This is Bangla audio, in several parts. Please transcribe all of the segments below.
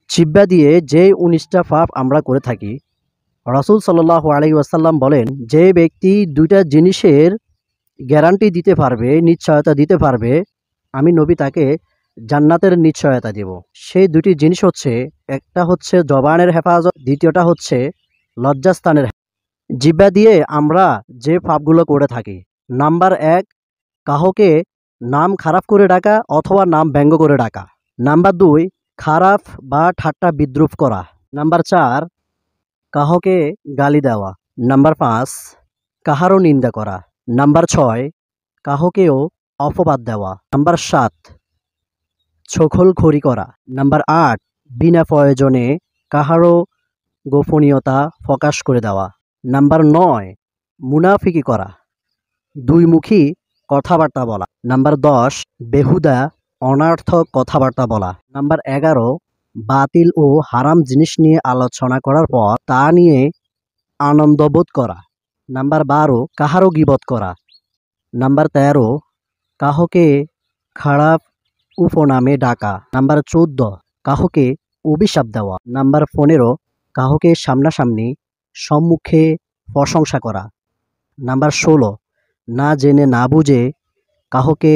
জিহ্বা দিয়ে যে ১৯টা পাপ আমরা করে থাকি, রাসূল সাল্লাল্লাহু আলাইহি ওয়াসাল্লাম বলেন, যে ব্যক্তি ২টা জিনিসের গ্যারান্টি দিতে পারবে, নিশ্চয়তা দিতে পারবে, আমি নবী তাকে জান্নাতের নিশ্চয়তা দেব। সেই ২টি জিনিস হচ্ছে, একটা হচ্ছে জবানের হেফাজত, দ্বিতীয়টা হচ্ছে লজ্জাস্থানের জিহ্বা দিয়ে আমরা যে পাপগুলো করে থাকি। নাম্বার ১, কাহকে নাম খারাপ করে ডাকা অথবা নাম ব্যঙ্গ করে ডাকা। নাম্বার ২, খারাপ বা ঠাট্টা বিদ্রূপ করা। নাম্বার ৪, কাহকে গালি দেওয়া। নাম্বার ৫, কাহারও নিন্দা করা। নাম্বার ৬, কাহকেও অপবাদ দেওয়া। নাম্বার ৭, ছোখলখড়ি করা। নাম্বার ৮, বিনা প্রয়োজনে কাহারও গোপনীয়তা প্রকাশ করে দেওয়া। নাম্বার ৯, মুনাফিকি করা, দুইমুখী কথাবার্তা বলা। নাম্বার ১০, বেহুদা অনর্থক কথাবার্তা বলা। নাম্বার ১১, বাতিল ও হারাম জিনিস নিয়ে আলোচনা করার পর তা নিয়ে আনন্দবোধ করা। নাম্বার ১২, কাহারও গীবত করা। নাম্বার ১৩, কাহকে খারাপ উপনামে ডাকা। নাম্বার ১৪, কাহকে অভিশাপ দেওয়া। নাম্বার ১৫, কাহকে সামনাসামনি সম্মুখে প্রশংসা করা। নাম্বার ১৬, না জেনে না বুঝে কাহকে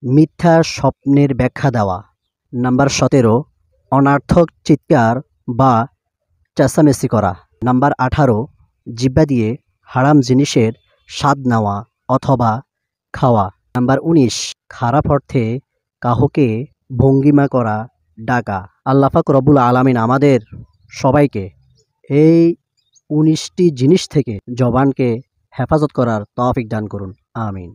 মিথ্যা স্বপ্নের ব্যাখ্যা দেওয়া। নাম্বার ১৭, অনর্থক চিৎকার বা চেঁচামেচি করা। নাম্বার ১৮, জিহ্বা দিয়ে হারাম জিনিসের স্বাদ নেওয়া অথবা খাওয়া। নাম্বার ১৯, খারাপ অর্থে কাহকে ভঙ্গিমা করা, ডাকা। আল্লাহ পাক রব্বুল আলামিন আমাদের সবাইকে এই ১৯টি জিনিস থেকে জবানকে হেফাজত করার তৌফিক দান করুন। আমিন।